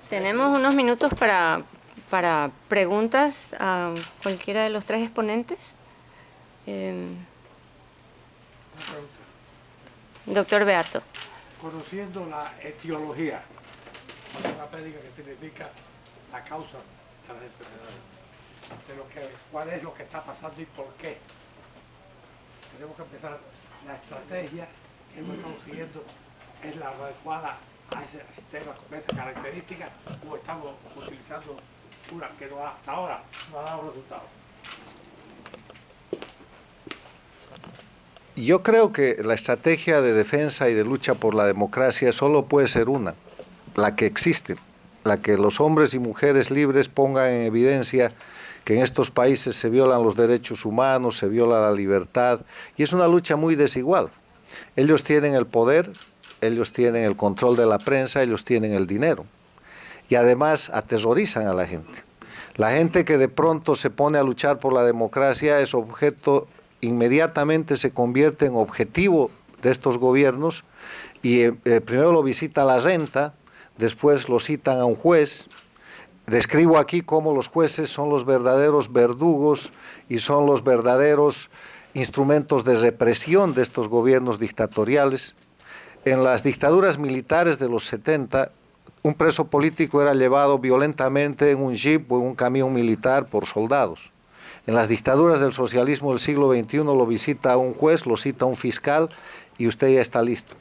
Tenemos unos minutos para preguntas a cualquiera de los tres exponentes. Doctor Beato. Conociendo la etiología, una prédica que significa la causa de las enfermedades, cuál es lo que está pasando y por qué. Tenemos que empezar la estrategia que hemos estado siguiendo, es la adecuada a ese sistema con esas características, o estamos utilizando una que hasta ahora no ha dado resultados. Yo creo que la estrategia de defensa y de lucha por la democracia solo puede ser una, la que existe, la que los hombres y mujeres libres pongan en evidencia que en estos países se violan los derechos humanos, se viola la libertad, y es una lucha muy desigual. Ellos tienen el poder, ellos tienen el control de la prensa, ellos tienen el dinero, y además aterrorizan a la gente. La gente que de pronto se pone a luchar por la democracia es objeto, inmediatamente se convierte en objetivo de estos gobiernos, y primero lo visita la renta, después lo citan a un juez. Describo aquí cómo los jueces son los verdaderos verdugos y son los verdaderos instrumentos de represión de estos gobiernos dictatoriales. En las dictaduras militares de los 70, un preso político era llevado violentamente en un jeep o en un camión militar por soldados. En las dictaduras del socialismo del siglo XXI lo visita un juez, lo cita un fiscal y usted ya está listo.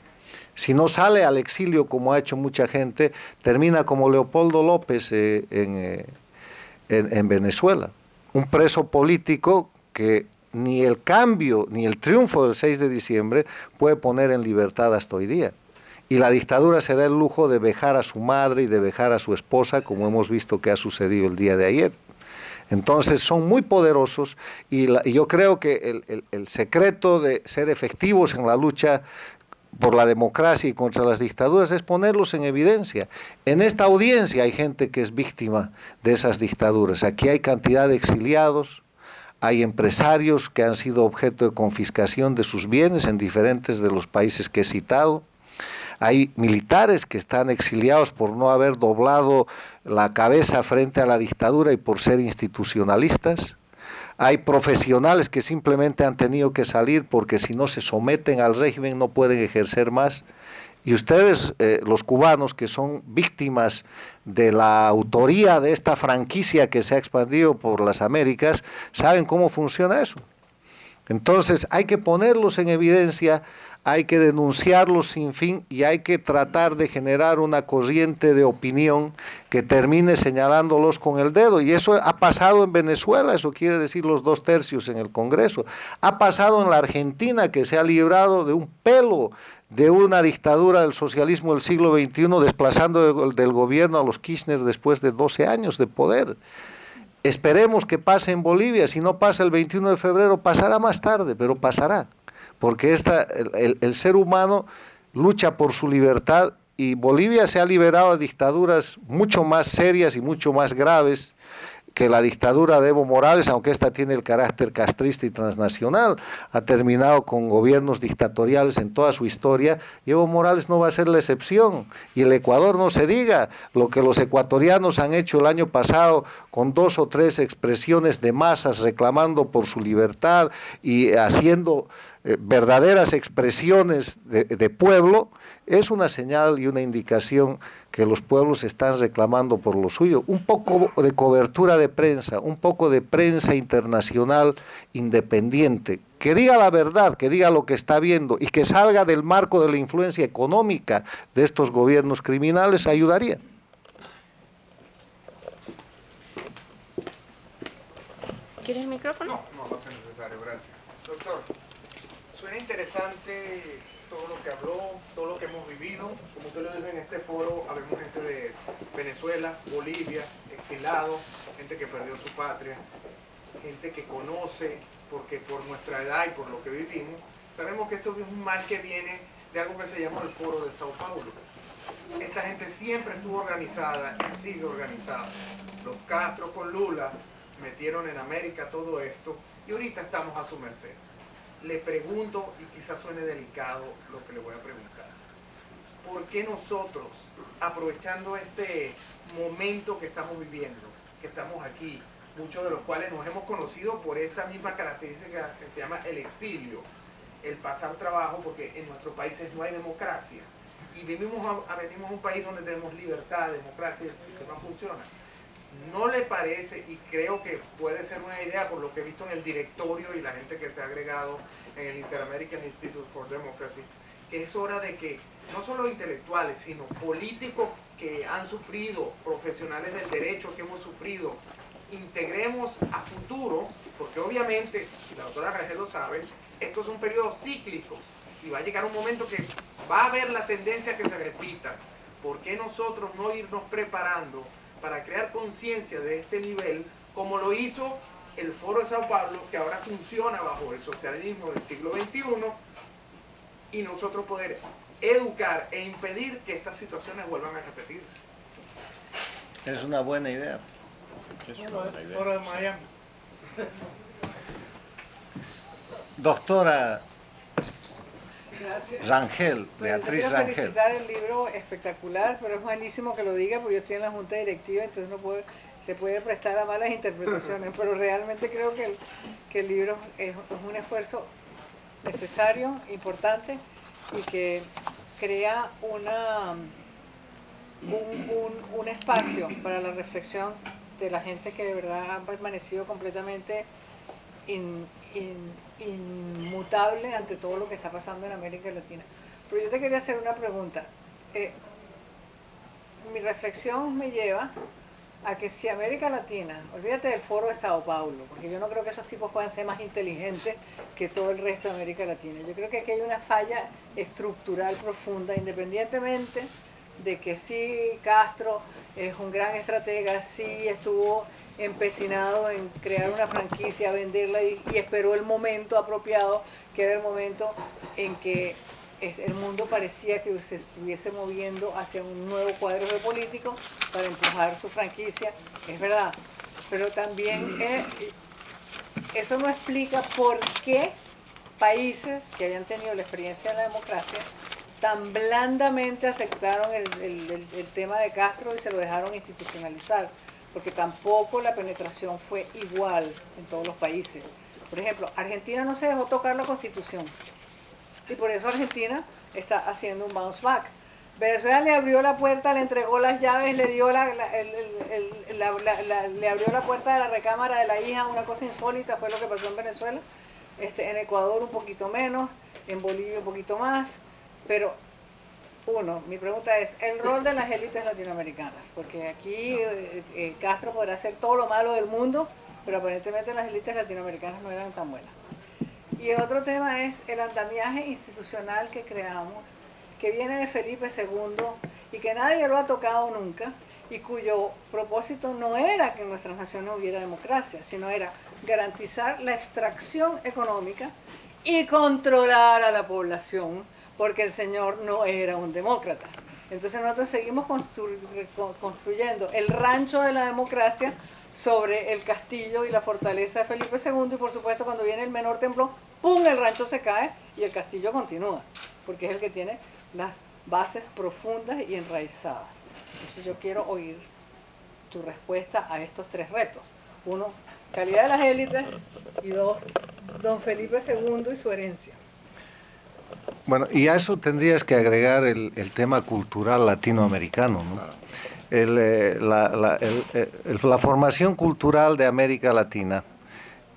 Si no sale al exilio, como ha hecho mucha gente, termina como Leopoldo López en Venezuela. Un preso político que ni el cambio ni el triunfo del 6 de diciembre puede poner en libertad hasta hoy día. Y la dictadura se da el lujo de vejar a su madre y de vejar a su esposa, como hemos visto que ha sucedido el día de ayer. Entonces son muy poderosos y yo creo que el secreto de ser efectivos en la lucha por la democracia y contra las dictaduras es ponerlos en evidencia. En esta audiencia hay gente que es víctima de esas dictaduras. Aquí hay cantidad de exiliados, hay empresarios que han sido objeto de confiscación de sus bienes en diferentes de los países que he citado. Hay militares que están exiliados por no haber doblado la cabeza frente a la dictadura y por ser institucionalistas. Hay profesionales que simplemente han tenido que salir porque si no se someten al régimen no pueden ejercer más. Y ustedes, los cubanos, que son víctimas de la autoría de esta franquicia que se ha expandido por las Américas, saben cómo funciona eso. Entonces hay que ponerlos en evidencia, hay que denunciarlos sin fin y hay que tratar de generar una corriente de opinión que termine señalándolos con el dedo. Y eso ha pasado en Venezuela, eso quiere decir los 2/3 en el Congreso. Ha pasado en la Argentina, que se ha librado de un pelo de una dictadura del socialismo del siglo XXI, desplazando del gobierno a los Kirchner después de 12 años de poder. Esperemos que pase en Bolivia. Si no pasa el 21 de febrero, pasará más tarde, pero pasará. Porque el ser humano lucha por su libertad y Bolivia se ha liberado de dictaduras mucho más serias y mucho más graves que la dictadura de Evo Morales, aunque esta tiene el carácter castrista y transnacional, ha terminado con gobiernos dictatoriales en toda su historia, y Evo Morales no va a ser la excepción, y el Ecuador no se diga, lo que los ecuatorianos han hecho el año pasado con 2 o 3 expresiones de masas reclamando por su libertad y haciendo verdaderas expresiones de pueblo, es una señal y una indicación que los pueblos están reclamando por lo suyo. Un poco de cobertura de prensa, un poco de prensa internacional independiente, que diga la verdad, que diga lo que está viendo y que salga del marco de la influencia económica de estos gobiernos criminales, ayudaría. ¿Quieres el micrófono? No va a ser necesario, gracias. Doctor, suena interesante todo lo que habló, todo lo que hemos vivido. Como usted lo dijo en este foro, habemos gente de Venezuela, Bolivia, exilados, gente que perdió su patria, gente que conoce, porque por nuestra edad y por lo que vivimos, sabemos que esto es un mal que viene de algo que se llama el Foro de Sao Paulo. Esta gente siempre estuvo organizada y sigue organizada. Los Castro con Lula metieron en América todo esto y ahorita estamos a su merced. Le pregunto, y quizás suene delicado lo que le voy a preguntar. ¿por qué nosotros, aprovechando este momento que estamos viviendo, que estamos aquí, muchos de los cuales nos hemos conocido por esa misma característica que se llama el exilio, el pasar trabajo, porque en nuestros países no hay democracia, y venimos a un país donde tenemos libertad, democracia, y el sistema funciona? ¿No le parece, y creo que puede ser una idea por lo que he visto en el directorio y la gente que se ha agregado en el Inter-American Institute for Democracy, que es hora de que no solo intelectuales, sino políticos que han sufrido, profesionales del derecho que hemos sufrido, integremos a futuro, porque obviamente, y la doctora Rangel lo sabe, estos son periodos cíclicos y va a llegar un momento que va a haber la tendencia que se repita? ¿Por qué nosotros no irnos preparando para crear conciencia de este nivel, como lo hizo el Foro de Sao Paulo, que ahora funciona bajo el socialismo del siglo XXI, y nosotros poder educar e impedir que estas situaciones vuelvan a repetirse? Es una buena idea. Foro de Miami. Doctora Gracias. Rangel, Bueno, te Beatriz quiero Rangel. felicitar, el libro espectacular, pero es malísimo que lo diga porque yo estoy en la junta directiva, entonces se puede prestar a malas interpretaciones, pero realmente creo que el libro es un esfuerzo necesario, importante, y que crea un espacio para la reflexión de la gente que de verdad ha permanecido completamente inmutable ante todo lo que está pasando en América Latina. Pero yo te quería hacer una pregunta. Mi reflexión me lleva a que si América Latina, olvídate del Foro de Sao Paulo, porque yo no creo que esos tipos puedan ser más inteligentes que todo el resto de América Latina. Yo creo que aquí hay una falla estructural profunda, independientemente de que sí, Castro es un gran estratega, sí estuvo empecinado en crear una franquicia, venderla y esperó el momento apropiado, que era el momento en que el mundo parecía que se estuviese moviendo hacia un nuevo cuadro geopolítico para empujar su franquicia, es verdad, pero también eso no explica por qué países que habían tenido la experiencia de la democracia tan blandamente aceptaron el tema de Castro y se lo dejaron institucionalizar, porque tampoco la penetración fue igual en todos los países. Por ejemplo, Argentina no se dejó tocar la Constitución y por eso Argentina está haciendo un bounce back. Venezuela le abrió la puerta, le entregó las llaves, le dio le abrió la puerta de la recámara de la hija, una cosa insólita fue lo que pasó en Venezuela. En Ecuador un poquito menos, en Bolivia un poquito más, pero mi pregunta es, el rol de las élites latinoamericanas, porque aquí Castro podrá hacer todo lo malo del mundo, pero aparentemente las élites latinoamericanas no eran tan buenas. Y el otro tema es el andamiaje institucional que creamos, que viene de Felipe II y que nadie lo ha tocado nunca, y cuyo propósito no era que en nuestras naciones hubiera democracia, sino era garantizar la extracción económica y controlar a la población, porque el señor no era un demócrata. Entonces nosotros seguimos construyendo el rancho de la democracia sobre el castillo y la fortaleza de Felipe II, y por supuesto cuando viene el menor temblor, ¡pum!, el rancho se cae y el castillo continúa, porque es el que tiene las bases profundas y enraizadas. Entonces yo quiero oír tu respuesta a estos tres retos. Uno, calidad de las élites, y dos, don Felipe II y su herencia. Bueno, y a eso tendrías que agregar el tema cultural latinoamericano, ¿no? La formación cultural de América Latina,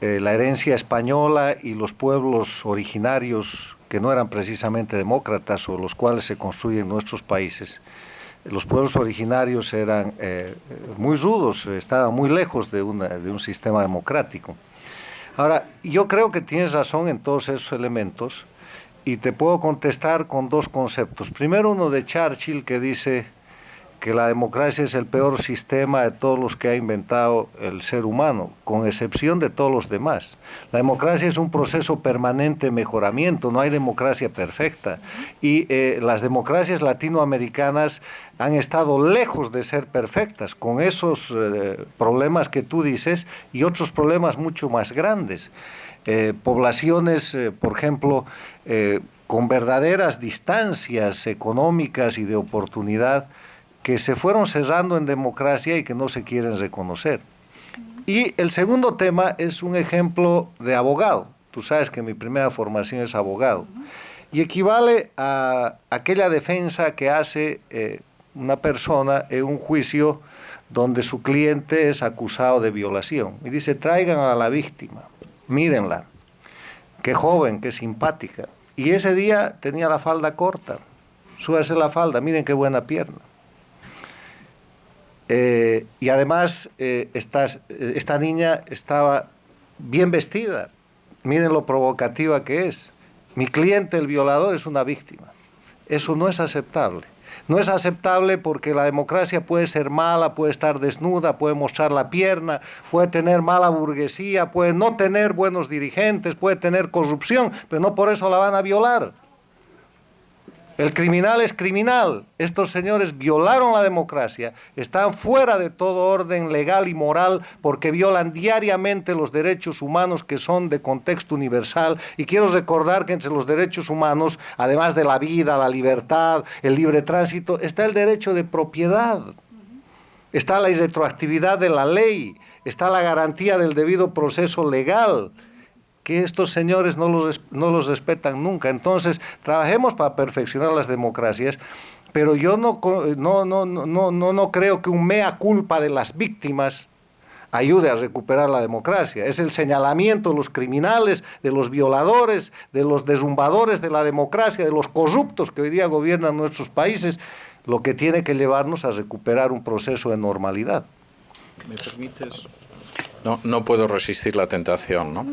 la herencia española y los pueblos originarios que no eran precisamente demócratas o los cuales se construyen nuestros países. Los pueblos originarios eran muy rudos, estaban muy lejos de un sistema democrático. Ahora, yo creo que tienes razón en todos esos elementos y te puedo contestar con dos conceptos. Primero, uno de Churchill que dice que la democracia es el peor sistema de todos los que ha inventado el ser humano, con excepción de todos los demás. La democracia es un proceso permanente de mejoramiento, no hay democracia perfecta. Y las democracias latinoamericanas han estado lejos de ser perfectas, con esos problemas que tú dices y otros problemas mucho más grandes. Poblaciones, por ejemplo, con verdaderas distancias económicas y de oportunidad que se fueron cerrando en democracia y que no se quieren reconocer. Y el segundo tema es un ejemplo de abogado. Tú sabes que mi primera formación es abogado. Y equivale a aquella defensa que hace una persona en un juicio donde su cliente es acusado de violación. Y dice, traigan a la víctima, mírenla, qué joven, qué simpática. Y ese día tenía la falda corta, súbase la falda, miren qué buena pierna. Y además esta niña estaba bien vestida, miren lo provocativa que es. Mi cliente, el violador, es una víctima. Eso no es aceptable. No es aceptable porque la democracia puede ser mala, puede estar desnuda, puede mostrar la pierna, puede tener mala burguesía, puede no tener buenos dirigentes, puede tener corrupción, pero no por eso la van a violar. El criminal es criminal. Estos señores violaron la democracia, están fuera de todo orden legal y moral porque violan diariamente los derechos humanos que son de contexto universal. Y quiero recordar que entre los derechos humanos, además de la vida, la libertad, el libre tránsito, está el derecho de propiedad, está la irretroactividad de la ley, está la garantía del debido proceso legal, que estos señores no los respetan nunca. Entonces, trabajemos para perfeccionar las democracias, pero yo no creo que un mea culpa de las víctimas ayude a recuperar la democracia. Es el señalamiento de los criminales, de los violadores, de los derrumbadores de la democracia, de los corruptos que hoy día gobiernan nuestros países, lo que tiene que llevarnos a recuperar un proceso de normalidad. ¿Me permites? No puedo resistir la tentación, ¿no?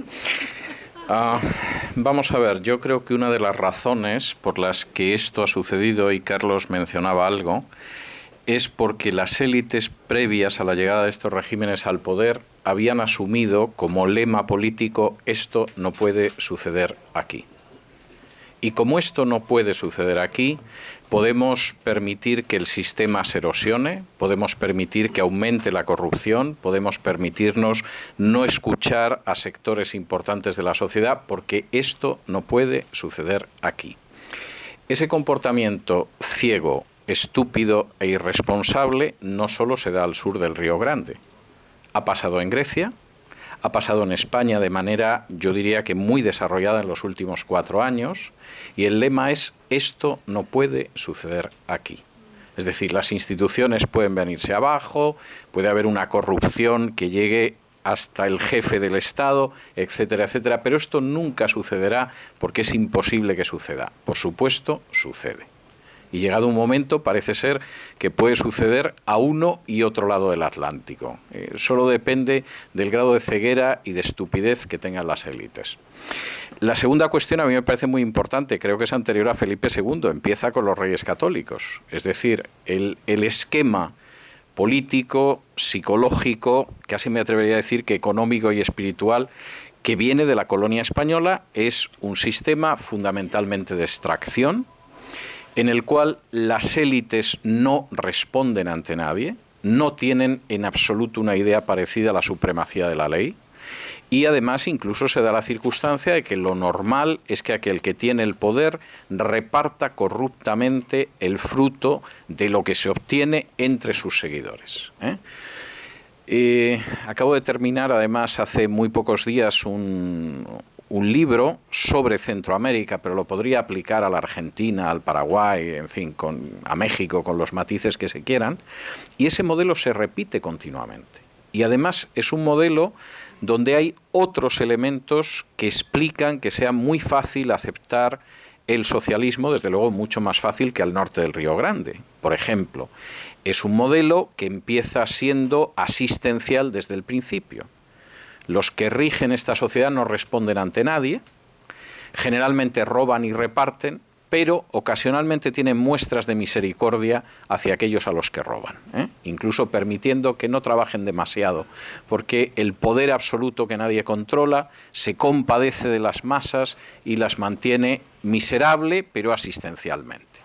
Vamos a ver, yo creo que una de las razones por las que esto ha sucedido, y Carlos mencionaba algo, es porque las élites previas a la llegada de estos regímenes al poder habían asumido como lema político: esto no puede suceder aquí. Y como esto no puede suceder aquí, podemos permitir que el sistema se erosione, podemos permitir que aumente la corrupción, podemos permitirnos no escuchar a sectores importantes de la sociedad, porque esto no puede suceder aquí. Ese comportamiento ciego, estúpido e irresponsable no solo se da al sur del Río Grande. Ha pasado en Grecia, ha pasado en España de manera, yo diría que muy desarrollada en los últimos 4 años, y el lema es: esto no puede suceder aquí. Es decir, las instituciones pueden venirse abajo, puede haber una corrupción que llegue hasta el jefe del Estado, etcétera, etcétera, pero esto nunca sucederá porque es imposible que suceda. Por supuesto, sucede. Y llegado un momento parece ser que puede suceder a uno y otro lado del Atlántico. Solo depende del grado de ceguera y de estupidez que tengan las élites. La segunda cuestión a mí me parece muy importante, creo que es anterior a Felipe II, empieza con los Reyes Católicos. Es decir, el esquema político, psicológico, casi me atrevería a decir que económico y espiritual, que viene de la colonia española, es un sistema fundamentalmente de extracción, en el cual las élites no responden ante nadie, no tienen en absoluto una idea parecida a la supremacía de la ley, y además incluso se da la circunstancia de que lo normal es que aquel que tiene el poder reparta corruptamente el fruto de lo que se obtiene entre sus seguidores. Acabo de terminar, además, hace muy pocos días un libro sobre Centroamérica, pero lo podría aplicar a la Argentina, al Paraguay, en fin, a México, con los matices que se quieran, y ese modelo se repite continuamente. Y además es un modelo donde hay otros elementos que explican que sea muy fácil aceptar el socialismo, desde luego mucho más fácil que al norte del Río Grande. Por ejemplo, es un modelo que empieza siendo asistencial desde el principio. Los que rigen esta sociedad no responden ante nadie, generalmente roban y reparten, pero ocasionalmente tienen muestras de misericordia hacia aquellos a los que roban, incluso permitiendo que no trabajen demasiado, porque el poder absoluto que nadie controla se compadece de las masas y las mantiene miserable, pero asistencialmente.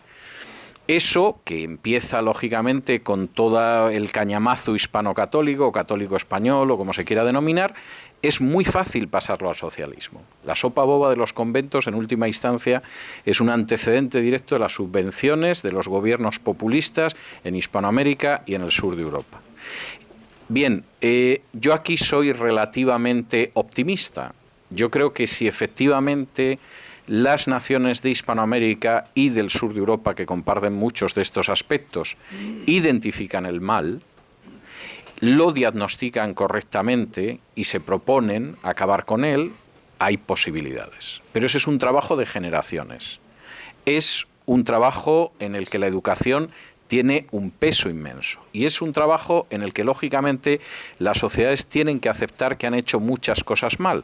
Eso, que empieza lógicamente con todo el cañamazo hispano-católico, o católico español, o como se quiera denominar, es muy fácil pasarlo al socialismo. La sopa boba de los conventos, en última instancia, es un antecedente directo de las subvenciones de los gobiernos populistas en Hispanoamérica y en el sur de Europa. Bien, yo aquí soy relativamente optimista. Yo creo que si efectivamente las naciones de Hispanoamérica y del sur de Europa, que comparten muchos de estos aspectos, identifican el mal, lo diagnostican correctamente y se proponen acabar con él, hay posibilidades. Pero ese es un trabajo de generaciones. Es un trabajo en el que la educación tiene un peso inmenso. Y es un trabajo en el que, lógicamente, las sociedades tienen que aceptar que han hecho muchas cosas mal.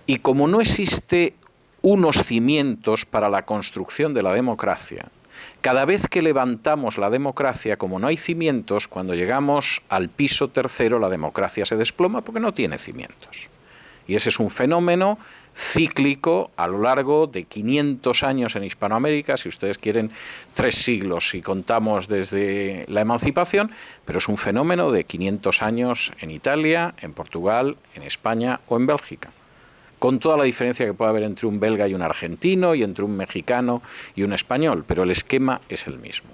Y como no existe unos cimientos para la construcción de la democracia, cada vez que levantamos la democracia, como no hay cimientos, cuando llegamos al piso tercero la democracia se desploma porque no tiene cimientos. Y ese es un fenómeno cíclico a lo largo de 500 años en Hispanoamérica, si ustedes quieren 3 siglos si contamos desde la emancipación, pero es un fenómeno de 500 años en Italia, en Portugal, en España o en Bélgica, con toda la diferencia que puede haber entre un belga y un argentino, y entre un mexicano y un español, pero el esquema es el mismo.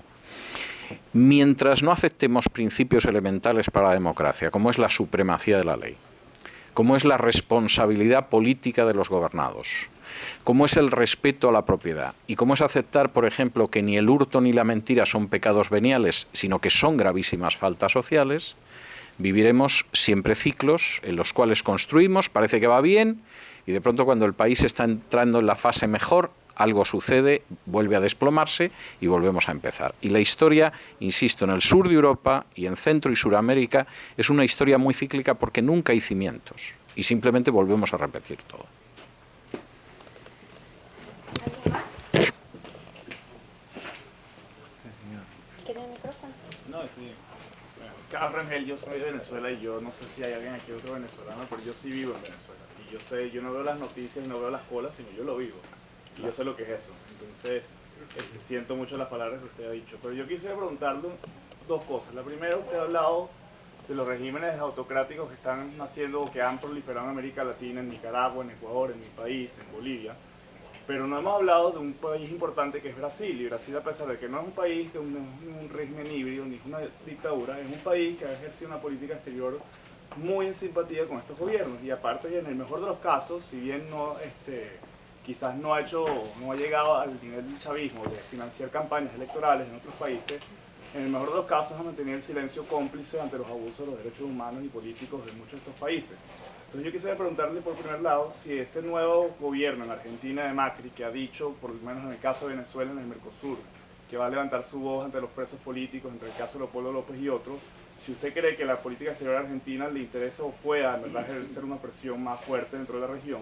Mientras no aceptemos principios elementales para la democracia, como es la supremacía de la ley, como es la responsabilidad política de los gobernados, como es el respeto a la propiedad, y como es aceptar, por ejemplo, que ni el hurto ni la mentira son pecados veniales, sino que son gravísimas faltas sociales, viviremos siempre ciclos en los cuales construimos, parece que va bien, y de pronto cuando el país está entrando en la fase mejor, algo sucede, vuelve a desplomarse y volvemos a empezar. Y la historia, insisto, en el sur de Europa y en Centro y Suramérica es una historia muy cíclica porque nunca hay cimientos y simplemente volvemos a repetir todo. ¿Quiere el micrófono? No, estoy bien. Bueno, Carlos Rangel, yo soy de Venezuela y yo no sé si hay alguien aquí otro venezolano, pero yo sí vivo en Venezuela. Y yo sé, yo no veo las noticias y no veo las colas, sino yo lo vivo. Y yo sé lo que es eso. Entonces, siento mucho las palabras que usted ha dicho. Pero yo quisiera preguntarle 2 cosas. La primera, usted ha hablado de los regímenes autocráticos que están naciendo o que han proliferado en América Latina, en Nicaragua, en Ecuador, en mi país, en Bolivia. Pero no hemos hablado de un país importante que es Brasil. Y Brasil, a pesar de que no es un país de un régimen híbrido ni es una dictadura, es un país que ha ejercido una política exterior muy en simpatía con estos gobiernos. Y aparte, en el mejor de los casos, si bien no, quizás no ha llegado al nivel del chavismo de financiar campañas electorales en otros países, en el mejor de los casos ha mantenido el silencio cómplice ante los abusos de los derechos humanos y políticos de muchos de estos países. Entonces yo quisiera preguntarle por primer lado si este nuevo gobierno en Argentina de Macri, que ha dicho, por lo menos en el caso de Venezuela, en el Mercosur, que va a levantar su voz ante los presos políticos, entre el caso de Leopoldo López y otros, si usted cree que la política exterior argentina le interesa o pueda, en verdad, ejercer una presión más fuerte dentro de la región.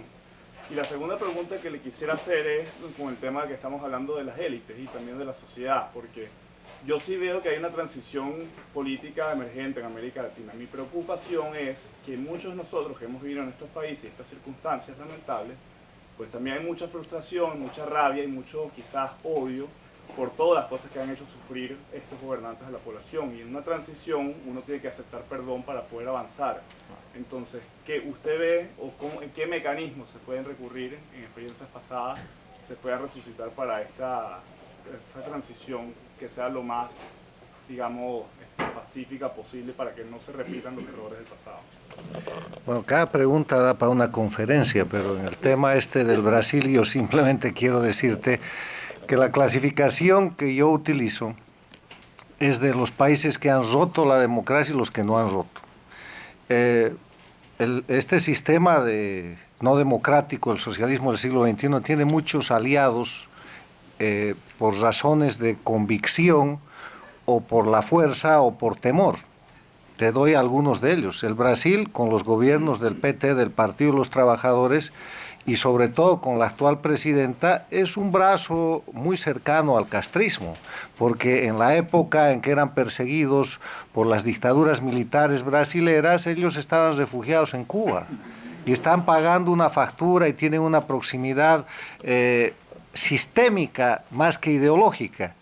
Y la segunda pregunta que le quisiera hacer es con el tema que estamos hablando de las élites y también de la sociedad, porque yo sí veo que hay una transición política emergente en América Latina. Mi preocupación es que muchos de nosotros que hemos vivido en estos países y estas circunstancias lamentables, pues también hay mucha frustración, mucha rabia y mucho quizás odio por todas las cosas que han hecho sufrir estos gobernantes de la población. Y en una transición uno tiene que aceptar perdón para poder avanzar. Entonces, ¿qué usted ve o en qué mecanismos se pueden recurrir en experiencias pasadas, se pueda resucitar para esta transición que sea lo más, digamos, pacífica posible para que no se repitan los errores del pasado? Bueno, cada pregunta da para una conferencia, pero en el tema del Brasil yo simplemente quiero decirte que la clasificación que yo utilizo es de los países que han roto la democracia y los que no han roto. Este sistema no democrático, el socialismo del siglo XXI, tiene muchos aliados por razones de convicción o por la fuerza o por temor. Te doy algunos de ellos. El Brasil, con los gobiernos del PT, del Partido de los Trabajadores, y sobre todo con la actual presidenta, es un brazo muy cercano al castrismo, porque en la época en que eran perseguidos por las dictaduras militares brasileras, ellos estaban refugiados en Cuba y están pagando una factura y tienen una proximidad sistémica más que ideológica.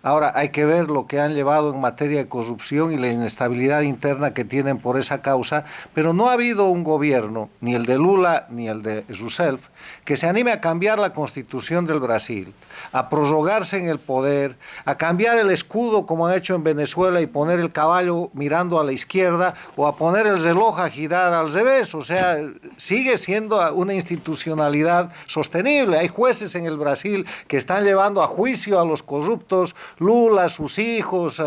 Ahora, hay que ver lo que han llevado en materia de corrupción y la inestabilidad interna que tienen por esa causa, pero no ha habido un gobierno, ni el de Lula ni el de Rousseff, que se anime a cambiar la constitución del Brasil, a prorrogarse en el poder, a cambiar el escudo como han hecho en Venezuela y poner el caballo mirando a la izquierda o a poner el reloj a girar al revés. O sea, sigue siendo una institucionalidad sostenible. Hay jueces en el Brasil que están llevando a juicio a los corruptos, Lula, sus hijos,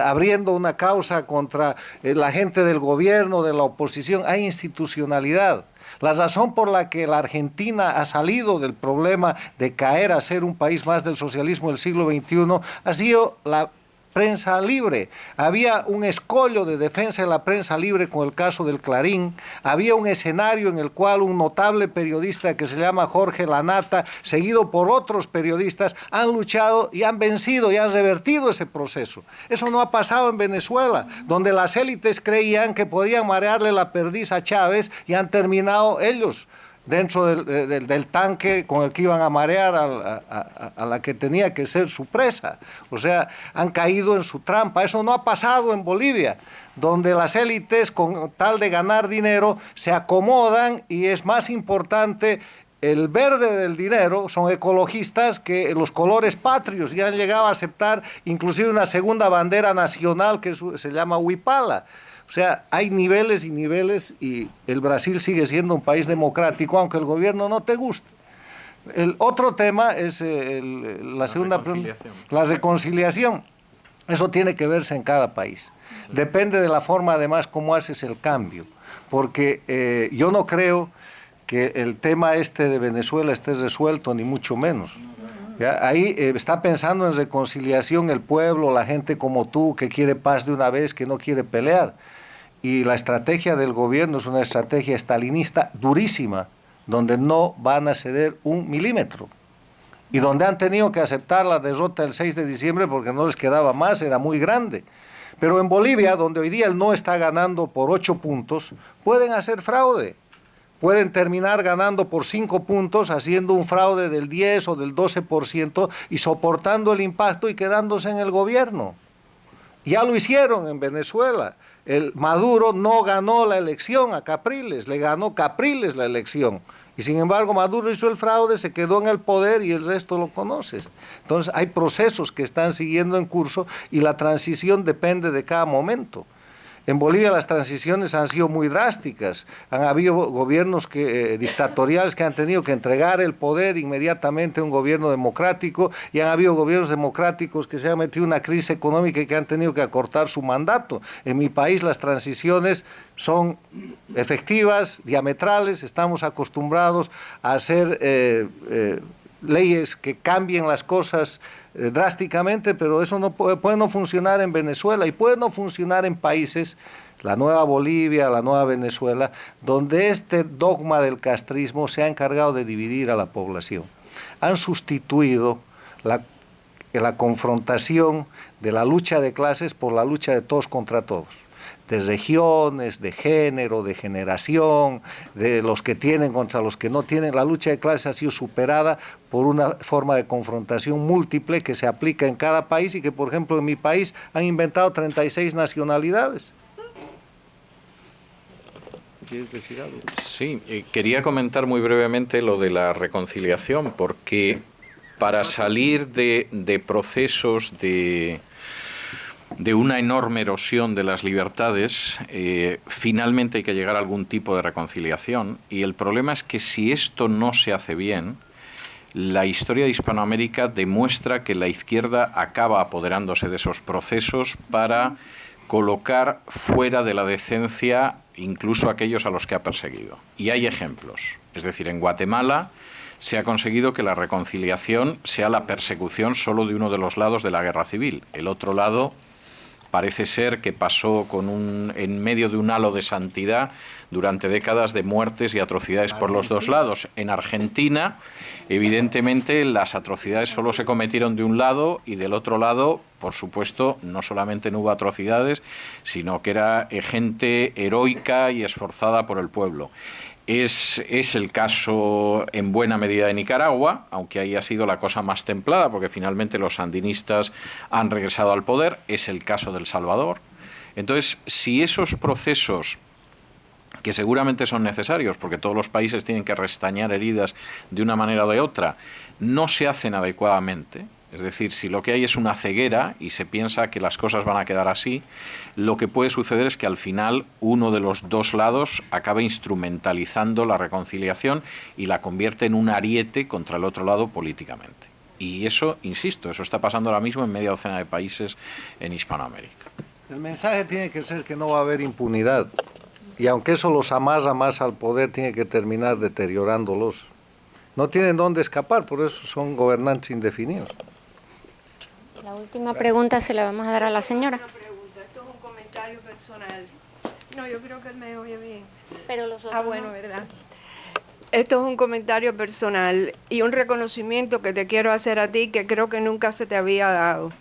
abriendo una causa contra la gente del gobierno, de la oposición. Hay institucionalidad. La razón por la que la Argentina ha salido del problema de caer a ser un país más del socialismo del siglo XXI ha sido la prensa libre. Había un escollo de defensa de la prensa libre con el caso del Clarín. Había un escenario en el cual un notable periodista que se llama Jorge Lanata, seguido por otros periodistas, han luchado y han vencido y han revertido ese proceso. Eso no ha pasado en Venezuela, donde las élites creían que podían marearle la perdiz a Chávez y han terminado ellos dentro del tanque con el que iban a marear a la que tenía que ser su presa. O sea, han caído en su trampa. Eso no ha pasado en Bolivia, donde las élites, con tal de ganar dinero, se acomodan y es más importante el verde del dinero, son ecologistas, que los colores patrios, y han llegado a aceptar inclusive una segunda bandera nacional que se llama Huipala. O sea, hay niveles y niveles y el Brasil sigue siendo un país democrático, aunque el gobierno no te guste. El otro tema es la reconciliación. Eso tiene que verse en cada país. Depende de la forma, además, cómo haces el cambio. Porque yo no creo que el tema este de Venezuela esté resuelto, ni mucho menos. ¿Ya? Ahí está pensando en reconciliación el pueblo, la gente como tú, que quiere paz de una vez, que no quiere pelear. Y la estrategia del gobierno es una estrategia estalinista durísima, donde no van a ceder un milímetro. Y donde han tenido que aceptar la derrota el 6 de diciembre porque no les quedaba más, era muy grande. Pero en Bolivia, donde hoy día el no está ganando por 8 puntos, pueden hacer fraude. Pueden terminar ganando por 5 puntos, haciendo un fraude del 10 o del 12% y soportando el impacto y quedándose en el gobierno. Ya lo hicieron en Venezuela. El Maduro no ganó la elección a Capriles, le ganó Capriles la elección. Y sin embargo Maduro hizo el fraude, se quedó en el poder y el resto lo conoces. Entonces hay procesos que están siguiendo en curso y la transición depende de cada momento. En Bolivia las transiciones han sido muy drásticas. Han habido gobiernos dictatoriales que han tenido que entregar el poder inmediatamente a un gobierno democrático y han habido gobiernos democráticos que se han metido en una crisis económica y que han tenido que acortar su mandato. En mi país las transiciones son efectivas, diametrales, estamos acostumbrados a hacer leyes que cambien las cosas drásticamente, pero eso no puede no funcionar en Venezuela y puede no funcionar en países, la nueva Bolivia, la nueva Venezuela, donde este dogma del castrismo se ha encargado de dividir a la población. Han sustituido la confrontación de la lucha de clases por la lucha de todos contra todos. De regiones, de género, de generación, de los que tienen contra los que no tienen. La lucha de clases ha sido superada por una forma de confrontación múltiple que se aplica en cada país y que, por ejemplo, en mi país han inventado 36 nacionalidades. ¿Quieres decir algo? Sí, quería comentar muy brevemente lo de la reconciliación, porque para salir de procesos de una enorme erosión de las libertades, finalmente hay que llegar a algún tipo de reconciliación. Y el problema es que si esto no se hace bien, la historia de Hispanoamérica demuestra que la izquierda acaba apoderándose de esos procesos para colocar fuera de la decencia incluso aquellos a los que ha perseguido. Y hay ejemplos. Es decir, en Guatemala se ha conseguido que la reconciliación sea la persecución solo de uno de los lados de la guerra civil. El otro lado parece ser que pasó en medio de un halo de santidad durante décadas de muertes y atrocidades por los dos lados. En Argentina, evidentemente, las atrocidades solo se cometieron de un lado y del otro lado, por supuesto, no solamente no hubo atrocidades, sino que era gente heroica y esforzada por el pueblo. Es el caso en buena medida de Nicaragua, aunque ahí ha sido la cosa más templada, porque finalmente los sandinistas han regresado al poder. Es el caso de El Salvador. Entonces, si esos procesos, que seguramente son necesarios, porque todos los países tienen que restañar heridas de una manera o de otra, no se hacen adecuadamente, es decir, si lo que hay es una ceguera y se piensa que las cosas van a quedar así, lo que puede suceder es que al final uno de los dos lados acabe instrumentalizando la reconciliación y la convierte en un ariete contra el otro lado políticamente. Y eso, insisto, eso está pasando ahora mismo en media docena de países en Hispanoamérica. El mensaje tiene que ser que no va a haber impunidad. Y aunque eso los amarra más al poder, tiene que terminar deteriorándolos. No tienen dónde escapar, por eso son gobernantes indefinidos. La última pregunta se la vamos a dar a la señora. Una pregunta, esto es un comentario personal. No, yo creo que él me oye bien. Pero los otros Bueno, no. ¿verdad? Esto es un comentario personal y un reconocimiento que te quiero hacer a ti que creo que nunca se te había dado.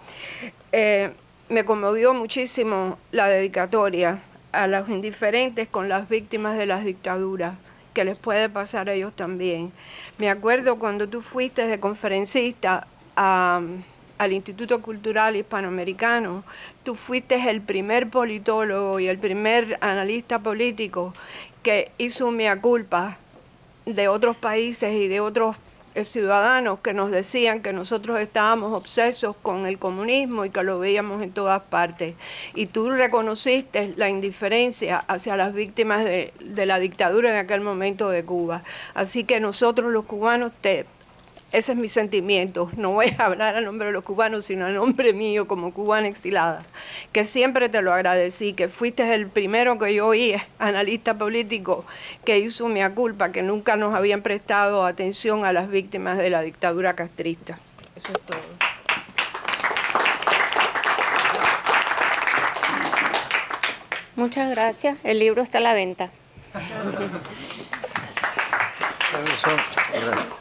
Me conmovió muchísimo la dedicatoria a los indiferentes con las víctimas de las dictaduras, que les puede pasar a ellos también. Me acuerdo cuando tú fuiste de conferencista al Instituto Cultural Hispanoamericano, tú fuiste el primer politólogo y el primer analista político que hizo un mea culpa de otros países y de otros ciudadanos que nos decían que nosotros estábamos obsesos con el comunismo y que lo veíamos en todas partes. Y tú reconociste la indiferencia hacia las víctimas de la dictadura en aquel momento de Cuba. Así que nosotros los cubanos ese es mi sentimiento. No voy a hablar a nombre de los cubanos, sino a nombre mío como cubana exilada, que siempre te lo agradecí, que fuiste el primero que yo oí, analista político, que hizo mea culpa, que nunca nos habían prestado atención a las víctimas de la dictadura castrista. Eso es todo. Muchas gracias. El libro está a la venta. Gracias.